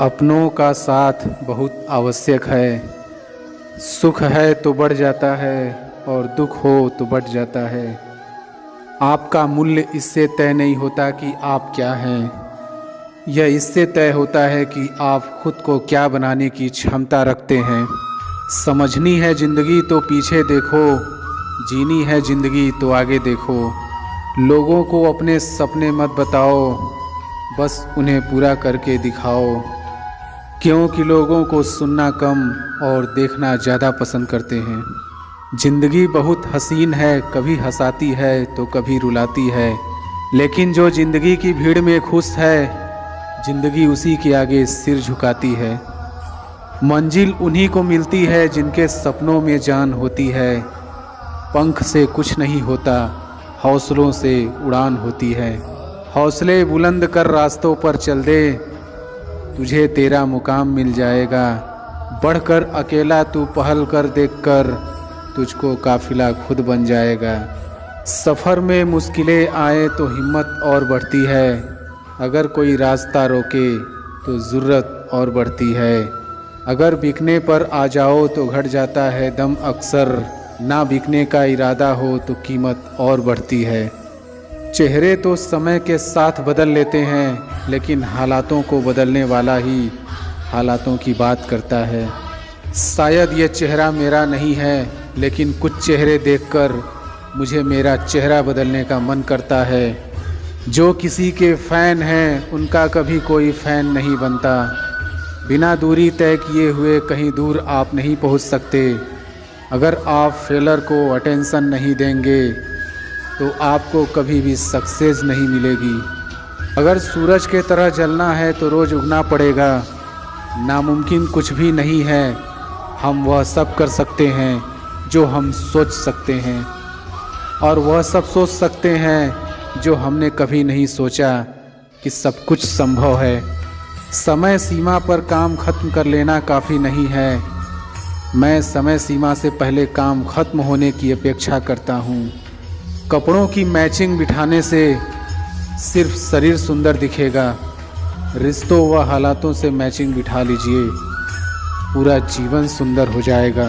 अपनों का साथ बहुत आवश्यक है। सुख है तो बढ़ जाता है और दुख हो तो बढ़ जाता है। आपका मूल्य इससे तय नहीं होता कि आप क्या हैं, यह इससे तय होता है कि आप खुद को क्या बनाने की क्षमता रखते हैं। समझनी है ज़िंदगी तो पीछे देखो, जीनी है ज़िंदगी तो आगे देखो। लोगों को अपने सपने मत बताओ, बस उन्हें पूरा करके दिखाओ। क्योंकि लोगों को सुनना कम और देखना ज़्यादा पसंद करते हैं। ज़िंदगी बहुत हसीन है, कभी हंसाती है तो कभी रुलाती है, लेकिन जो ज़िंदगी की भीड़ में खुश है, ज़िंदगी उसी के आगे सिर झुकाती है। मंजिल उन्हीं को मिलती है जिनके सपनों में जान होती है। पंख से कुछ नहीं होता, हौसलों से उड़ान होती है। हौसले बुलंद कर रास्तों पर चल दे, तुझे तेरा मुकाम मिल जाएगा। बढ़कर अकेला तू पहल कर, देखकर तुझको काफिला खुद बन जाएगा। सफ़र में मुश्किलें आए तो हिम्मत और बढ़ती है, अगर कोई रास्ता रोके तो ज़रूरत और बढ़ती है। अगर बिकने पर आ जाओ तो घट जाता है दम अक्सर, ना बिकने का इरादा हो तो कीमत और बढ़ती है। चेहरे तो समय के साथ बदल लेते हैं, लेकिन हालातों को बदलने वाला ही हालातों की बात करता है। शायद ये चेहरा मेरा नहीं है, लेकिन कुछ चेहरे देखकर मुझे मेरा चेहरा बदलने का मन करता है। जो किसी के फ़ैन हैं उनका कभी कोई फ़ैन नहीं बनता। बिना दूरी तय किए हुए कहीं दूर आप नहीं पहुंच सकते। अगर आप फेलर को अटेंशन नहीं देंगे तो आपको कभी भी सक्सेस नहीं मिलेगी। अगर सूरज के तरह जलना है तो रोज़ उगना पड़ेगा। नामुमकिन कुछ भी नहीं है, हम वह सब कर सकते हैं जो हम सोच सकते हैं, और वह सब सोच सकते हैं जो हमने कभी नहीं सोचा कि सब कुछ संभव है। समय सीमा पर काम खत्म कर लेना काफ़ी नहीं है। मैं समय सीमा से पहले काम खत्म होने की अपेक्षा करता हूँ। कपड़ों की मैचिंग बिठाने से सिर्फ शरीर सुंदर दिखेगा, रिश्तों व हालातों से मैचिंग बिठा लीजिए, पूरा जीवन सुंदर हो जाएगा।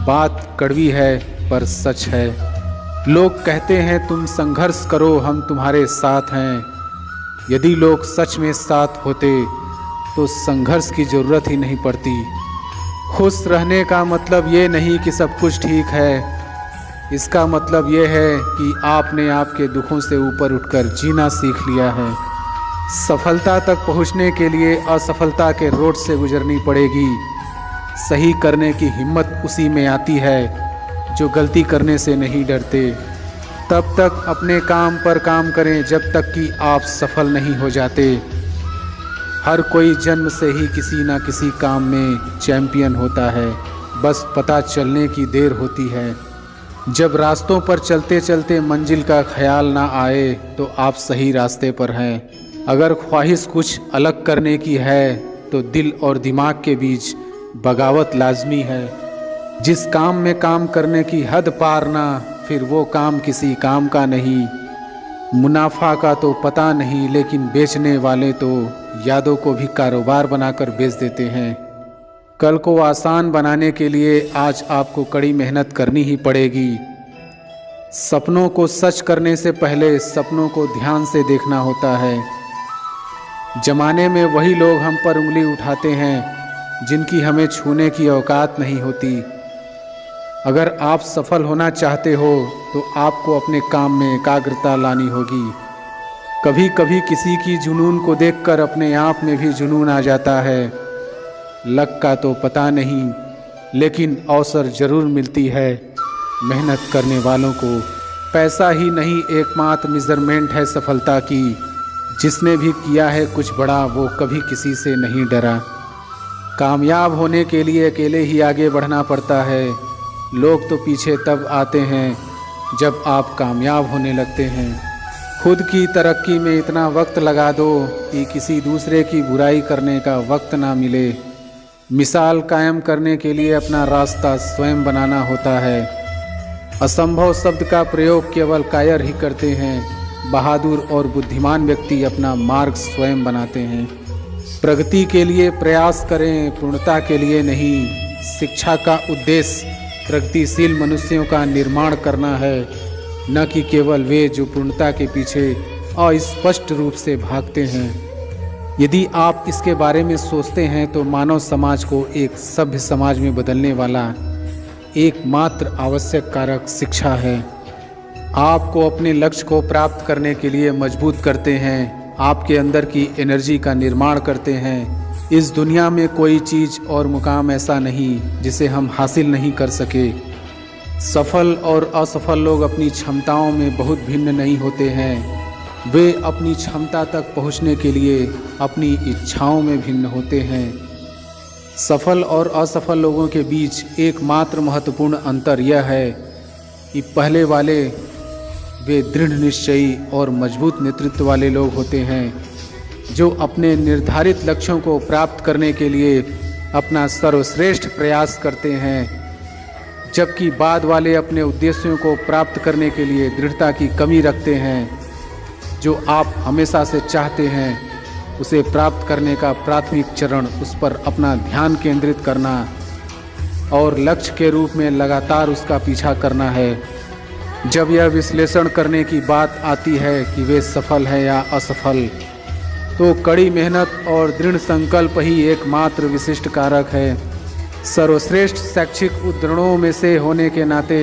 बात कड़वी है पर सच है। लोग कहते हैं तुम संघर्ष करो, हम तुम्हारे साथ हैं। यदि लोग सच में साथ होते तो संघर्ष की ज़रूरत ही नहीं पड़ती। खुश रहने का मतलब ये नहीं कि सब कुछ ठीक है, इसका मतलब ये है कि आपने आपके दुखों से ऊपर उठकर जीना सीख लिया है। सफलता तक पहुंचने के लिए असफलता के रोड से गुजरनी पड़ेगी। सही करने की हिम्मत उसी में आती है जो गलती करने से नहीं डरते। तब तक अपने काम पर काम करें जब तक कि आप सफल नहीं हो जाते। हर कोई जन्म से ही किसी ना किसी काम में चैंपियन होता है, बस पता चलने की देर होती है। जब रास्तों पर चलते चलते मंजिल का ख्याल ना आए तो आप सही रास्ते पर हैं। अगर ख्वाहिश कुछ अलग करने की है तो दिल और दिमाग के बीच बगावत लाजमी है। जिस काम में काम करने की हद पार ना, फिर वो काम किसी काम का नहीं। मुनाफा का तो पता नहीं, लेकिन बेचने वाले तो यादों को भी कारोबार बनाकर बेच देते हैं। कल को आसान बनाने के लिए आज आपको कड़ी मेहनत करनी ही पड़ेगी। सपनों को सच करने से पहले सपनों को ध्यान से देखना होता है। जमाने में वही लोग हम पर उंगली उठाते हैं जिनकी हमें छूने की औकात नहीं होती। अगर आप सफल होना चाहते हो तो आपको अपने काम में एकाग्रता लानी होगी। कभी कभी किसी की जुनून को देखकर अपने आप में भी जुनून आ जाता है। लक का तो पता नहीं, लेकिन अवसर ज़रूर मिलती है मेहनत करने वालों को। पैसा ही नहीं एकमात्र मेजरमेंट है सफलता की। जिसने भी किया है कुछ बड़ा वो कभी किसी से नहीं डरा। कामयाब होने के लिए अकेले ही आगे बढ़ना पड़ता है। लोग तो पीछे तब आते हैं जब आप कामयाब होने लगते हैं। खुद की तरक्की में इतना वक्त लगा दो कि किसी दूसरे की बुराई करने का वक्त ना मिले। मिसाल कायम करने के लिए अपना रास्ता स्वयं बनाना होता है। असंभव शब्द का प्रयोग केवल कायर ही करते हैं। बहादुर और बुद्धिमान व्यक्ति अपना मार्ग स्वयं बनाते हैं। प्रगति के लिए प्रयास करें, पूर्णता के लिए नहीं। शिक्षा का उद्देश्य प्रगतिशील मनुष्यों का निर्माण करना है, न कि केवल वे जो पूर्णता के पीछे अस्पष्ट रूप से भागते हैं। यदि आप इसके बारे में सोचते हैं तो मानव समाज को एक सभ्य समाज में बदलने वाला एकमात्र आवश्यक कारक शिक्षा है। आपको अपने लक्ष्य को प्राप्त करने के लिए मजबूत करते हैं, आपके अंदर की एनर्जी का निर्माण करते हैं। इस दुनिया में कोई चीज़ और मुकाम ऐसा नहीं जिसे हम हासिल नहीं कर सके। सफल और असफल लोग अपनी क्षमताओं में बहुत भिन्न नहीं होते हैं। वे अपनी क्षमता तक पहुंचने के लिए अपनी इच्छाओं में भिन्न होते हैं। सफल और असफल लोगों के बीच एकमात्र महत्वपूर्ण अंतर यह है कि पहले वाले वे दृढ़ निश्चयी और मजबूत नेतृत्व वाले लोग होते हैं, जो अपने निर्धारित लक्ष्यों को प्राप्त करने के लिए अपना सर्वश्रेष्ठ प्रयास करते हैं, जबकि बाद वाले अपने उद्देश्यों को प्राप्त करने के लिए दृढ़ता की कमी रखते हैं। जो आप हमेशा से चाहते हैं उसे प्राप्त करने का प्राथमिक चरण उस पर अपना ध्यान केंद्रित करना और लक्ष्य के रूप में लगातार उसका पीछा करना है। जब यह विश्लेषण करने की बात आती है कि वे सफल हैं या असफल, तो कड़ी मेहनत और दृढ़ संकल्प ही एकमात्र विशिष्ट कारक है। सर्वश्रेष्ठ शैक्षिक उद्धरणों में से होने के नाते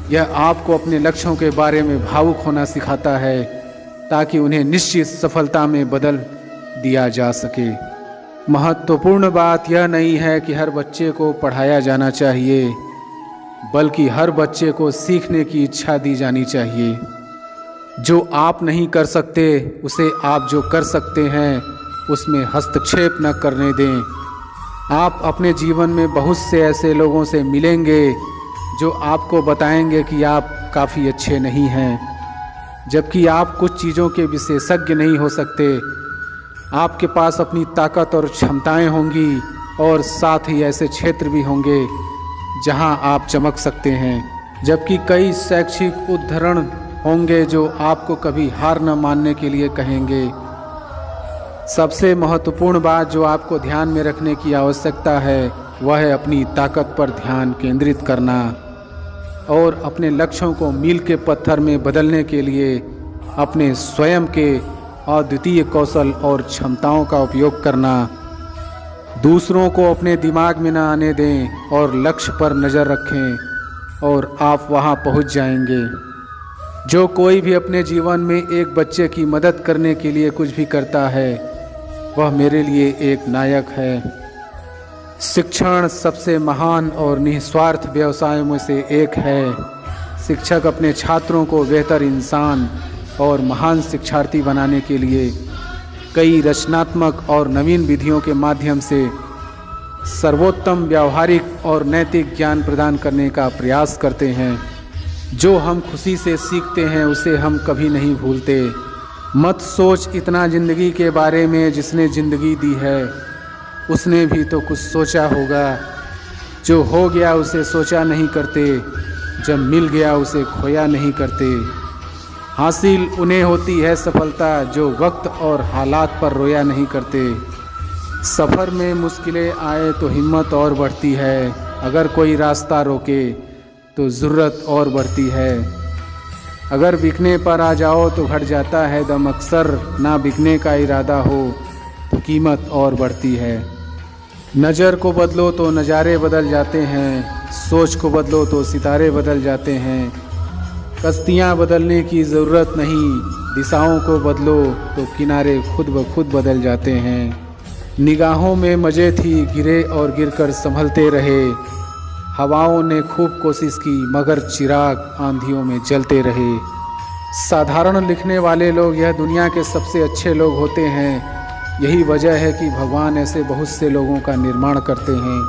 यह आपको अपने लक्ष्यों के बारे में भावुक होना सिखाता है, ताकि उन्हें निश्चित सफलता में बदल दिया जा सके। महत्वपूर्ण बात यह नहीं है कि हर बच्चे को पढ़ाया जाना चाहिए, बल्कि हर बच्चे को सीखने की इच्छा दी जानी चाहिए। जो आप नहीं कर सकते उसे आप जो कर सकते हैं उसमें हस्तक्षेप न करने दें। आप अपने जीवन में बहुत से ऐसे लोगों से मिलेंगे जो आपको बताएंगे कि आप काफ़ी अच्छे नहीं हैं, जबकि आप कुछ चीज़ों के विशेषज्ञ नहीं हो सकते। आपके पास अपनी ताकत और क्षमताएं होंगी और साथ ही ऐसे क्षेत्र भी होंगे जहां आप चमक सकते हैं, जबकि कई शैक्षिक उद्धरण होंगे जो आपको कभी हार न मानने के लिए कहेंगे। सबसे महत्वपूर्ण बात जो आपको ध्यान में रखने की आवश्यकता है वह है अपनी ताकत पर ध्यान केंद्रित करना और अपने लक्ष्यों को मील के पत्थर में बदलने के लिए अपने स्वयं के अद्वितीय कौशल और क्षमताओं का उपयोग करना। दूसरों को अपने दिमाग में न आने दें और लक्ष्य पर नज़र रखें और आप वहां पहुंच जाएंगे। जो कोई भी अपने जीवन में एक बच्चे की मदद करने के लिए कुछ भी करता है वह मेरे लिए एक नायक है। शिक्षण सबसे महान और निस्वार्थ व्यवसायों में से एक है। शिक्षक अपने छात्रों को बेहतर इंसान और महान शिक्षार्थी बनाने के लिए कई रचनात्मक और नवीन विधियों के माध्यम से सर्वोत्तम व्यावहारिक और नैतिक ज्ञान प्रदान करने का प्रयास करते हैं। जो हम खुशी से सीखते हैं उसे हम कभी नहीं भूलते। मत सोच इतना ज़िंदगी के बारे में, जिसने ज़िंदगी दी है उसने भी तो कुछ सोचा होगा। जो हो गया उसे सोचा नहीं करते, जब मिल गया उसे खोया नहीं करते। हासिल उन्हें होती है सफलता जो वक्त और हालात पर रोया नहीं करते। सफ़र में मुश्किलें आए तो हिम्मत और बढ़ती है, अगर कोई रास्ता रोके तो ज़रूरत और बढ़ती है। अगर बिकने पर आ जाओ तो घट जाता है दम, अक्सर ना बिकने का इरादा हो तो कीमत और बढ़ती है। नज़र को बदलो तो नज़ारे बदल जाते हैं, सोच को बदलो तो सितारे बदल जाते हैं। कश्तियाँ बदलने की ज़रूरत नहीं, दिशाओं को बदलो तो किनारे खुद ब खुद बदल जाते हैं। निगाहों में मज़े थी, गिरे और गिरकर संभलते रहे। हवाओं ने खूब कोशिश की मगर चिराग आंधियों में जलते रहे। साधारण लिखने वाले लोग यह दुनिया के सबसे अच्छे लोग होते हैं। यही वजह है कि भगवान ऐसे बहुत से लोगों का निर्माण करते हैं।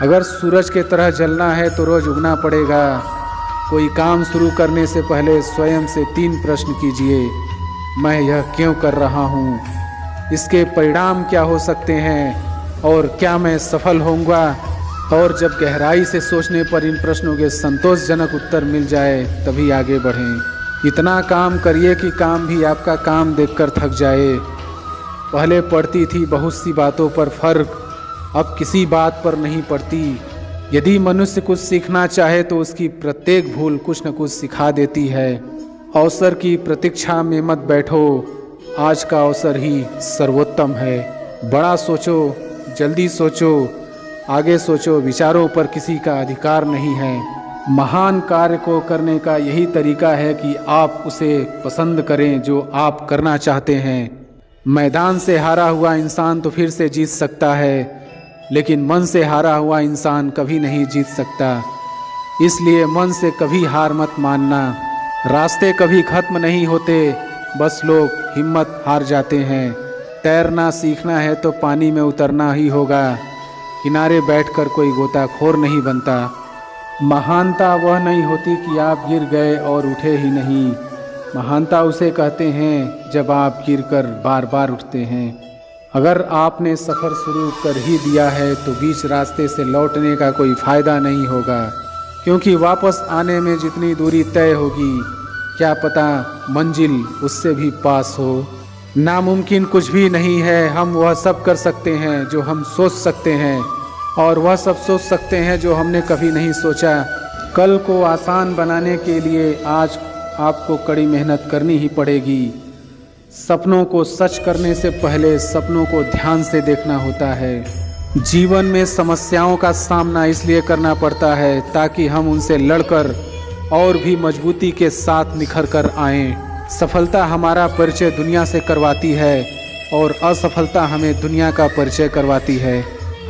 अगर सूरज के तरह जलना है तो रोज़ उगना पड़ेगा। कोई काम शुरू करने से पहले स्वयं से 3 प्रश्न कीजिए। मैं यह क्यों कर रहा हूँ, इसके परिणाम क्या हो सकते हैं और क्या मैं सफल होऊंगा। और जब गहराई से सोचने पर इन प्रश्नों के संतोषजनक उत्तर मिल जाए तभी आगे बढ़ें। इतना काम करिए कि काम भी आपका काम देखकर थक जाए। पहले पड़ती थी बहुत सी बातों पर फर्क, अब किसी बात पर नहीं पड़ती। यदि मनुष्य कुछ सीखना चाहे तो उसकी प्रत्येक भूल कुछ न कुछ सिखा देती है। अवसर की प्रतीक्षा में मत बैठो, आज का अवसर ही सर्वोत्तम है। बड़ा सोचो, जल्दी सोचो, आगे सोचो, विचारों पर किसी का अधिकार नहीं है। महान कार्य को करने का यही तरीका है कि आप उसे पसंद करें जो आप करना चाहते हैं। मैदान से हारा हुआ इंसान तो फिर से जीत सकता है, लेकिन मन से हारा हुआ इंसान कभी नहीं जीत सकता। इसलिए मन से कभी हार मत मानना। रास्ते कभी खत्म नहीं होते, बस लोग हिम्मत हार जाते हैं। तैरना सीखना है तो पानी में उतरना ही होगा, किनारे बैठकर कोई गोताखोर नहीं बनता। महानता वह नहीं होती कि आप गिर गए और उठे ही नहीं। महानता उसे कहते हैं जब आप गिरकर बार बार उठते हैं। अगर आपने सफ़र शुरू कर ही दिया है तो बीच रास्ते से लौटने का कोई फ़ायदा नहीं होगा, क्योंकि वापस आने में जितनी दूरी तय होगी, क्या पता मंजिल उससे भी पास हो। नामुमकिन कुछ भी नहीं है। हम वह सब कर सकते हैं जो हम सोच सकते हैं, और वह सब सोच सकते हैं जो हमने कभी नहीं सोचा। कल को आसान बनाने के लिए आज आपको कड़ी मेहनत करनी ही पड़ेगी। सपनों को सच करने से पहले सपनों को ध्यान से देखना होता है। जीवन में समस्याओं का सामना इसलिए करना पड़ता है ताकि हम उनसे लड़कर और भी मजबूती के साथ निखर कर आएं। सफलता हमारा परिचय दुनिया से करवाती है और असफलता हमें दुनिया का परिचय करवाती है।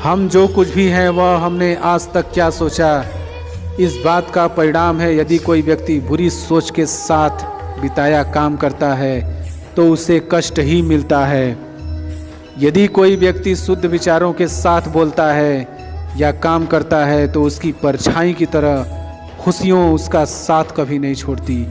हम जो कुछ भी हैं वह हमने आज तक क्या सोचा, इस बात का परिणाम है। यदि कोई व्यक्ति बुरी सोच के साथ बिताया काम करता है तो उसे कष्ट ही मिलता है। यदि कोई व्यक्ति शुद्ध विचारों के साथ बोलता है या काम करता है तो उसकी परछाई की तरह खुशियों उसका साथ कभी नहीं छोड़ती।